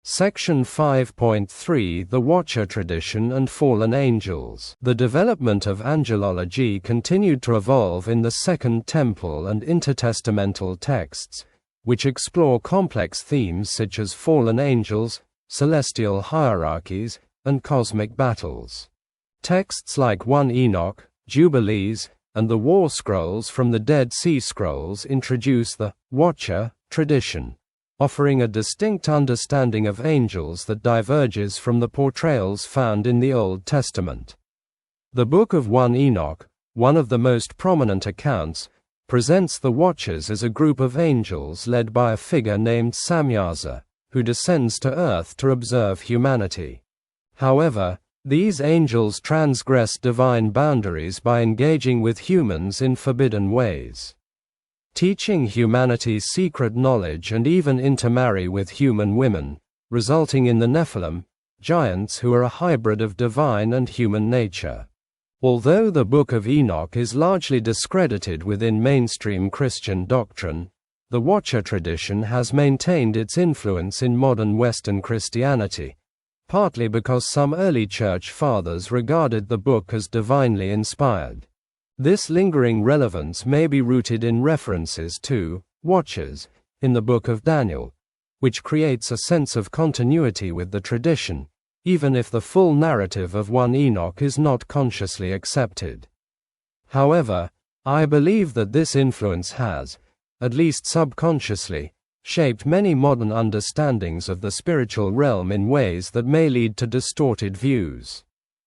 Section 5.3 The Watcher Tradition and Fallen Angels. The development of Angelology continued to evolve in the Second Temple and Intertestamental texts, which explore complex themes such as fallen angels, celestial hierarchies, and cosmic battles. Texts like 1 Enoch, Jubilees, and the War Scrolls from the Dead Sea Scrolls introduce the Watcher tradition, offering a distinct understanding of angels that diverges from the portrayals found in the Old Testament. The Book of 1 Enoch, one of the most prominent accounts, presents the Watchers as a group of angels led by a figure named Samyaza, who descends to earth to observe humanity. However, these angels transgress divine boundaries by engaging with humans in forbidden ways, teaching humanity secret knowledge and even intermarry with human women, resulting in the Nephilim, giants who are a hybrid of divine and human nature. Although the Book of Enoch is largely discredited within mainstream Christian doctrine, the Watcher tradition has maintained its influence in modern Western Christianity, partly because some early church fathers regarded the book as divinely inspired. This lingering relevance may be rooted in references to watchers in the Book of Daniel, which creates a sense of continuity with the tradition, even if the full narrative of 1 Enoch is not consciously accepted. However, I believe that this influence has, at least subconsciously, shaped many modern understandings of the spiritual realm in ways that may lead to distorted views.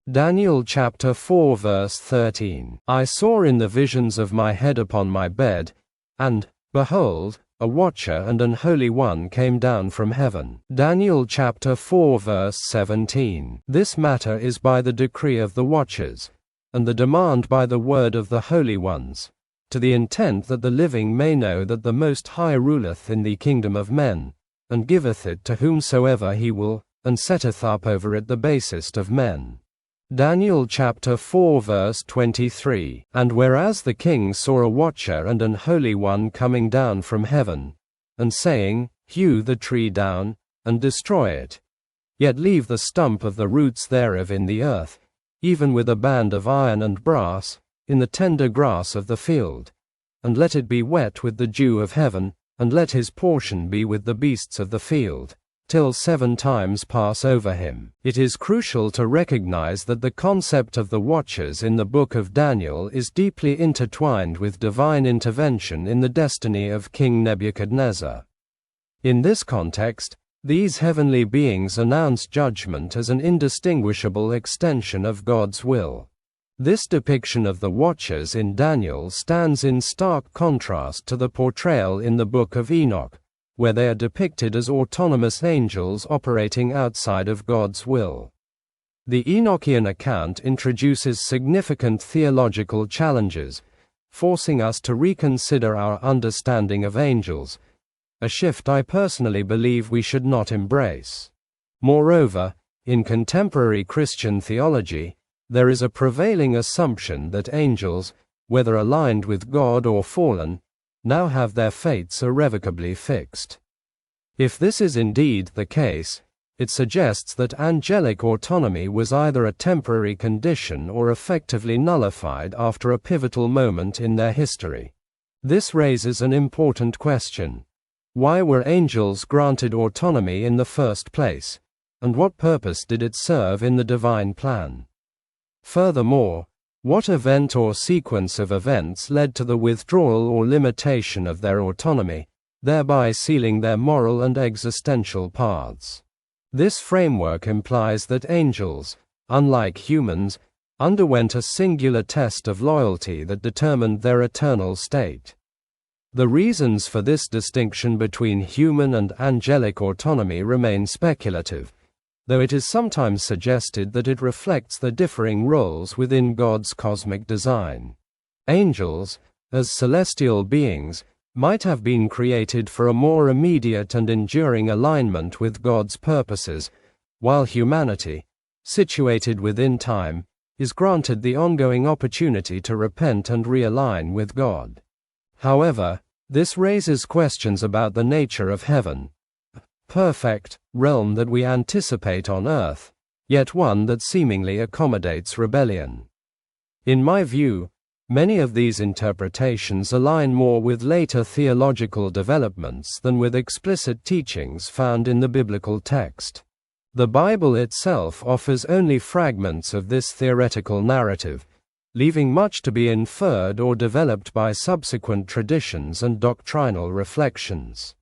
Daniel chapter 4 verse 13. I saw in the visions of my head upon my bed, and, behold, a watcher and an holy one came down from heaven. Daniel chapter 4 verse 17. This matter is by the decree of the watchers, and the demand by the word of the holy ones, to the intent that the living may know that the Most High ruleth in the kingdom of men, and giveth it to whomsoever he will, and setteth up over it the basest of men. Daniel chapter 4 verse 23. And whereas the king saw a watcher and an holy one coming down from heaven, and saying, Hew the tree down, and destroy it, yet leave the stump of the roots thereof in the earth, even with a band of iron and brass, in the tender grass of the field, and let it be wet with the dew of heaven, and let his portion be with the beasts of the field, till 7 times pass over him. It is crucial to recognize that the concept of the watchers in the Book of Daniel is deeply intertwined with divine intervention in the destiny of King Nebuchadnezzar. In this context, these heavenly beings announce judgment as an indistinguishable extension of God's will. This depiction of the watchers in Daniel stands in stark contrast to the portrayal in the Book of Enoch, where they are depicted as autonomous angels operating outside of God's will. The Enochian account introduces significant theological challenges, forcing us to reconsider our understanding of angels, a shift I personally believe we should not embrace. Moreover, in contemporary Christian theology, there is a prevailing assumption that angels, whether aligned with God or fallen, now have their fates irrevocably fixed. If this is indeed the case, it suggests that angelic autonomy was either a temporary condition or effectively nullified after a pivotal moment in their history. This raises an important question. Why were angels granted autonomy in the first place, and what purpose did it serve in the divine plan? Furthermore, what event or sequence of events led to the withdrawal or limitation of their autonomy, thereby sealing their moral and existential paths? This framework implies that angels, unlike humans, underwent a singular test of loyalty that determined their eternal state. The reasons for this distinction between human and angelic autonomy remain speculative, though it is sometimes suggested that it reflects the differing roles within God's cosmic design. Angels, as celestial beings, might have been created for a more immediate and enduring alignment with God's purposes, while humanity, situated within time, is granted the ongoing opportunity to repent and realign with God. However, this raises questions about the nature of heaven, perfect realm that we anticipate on earth, yet one that seemingly accommodates rebellion. In my view, many of these interpretations align more with later theological developments than with explicit teachings found in the biblical text. The Bible itself offers only fragments of this theoretical narrative, leaving much to be inferred or developed by subsequent traditions and doctrinal reflections.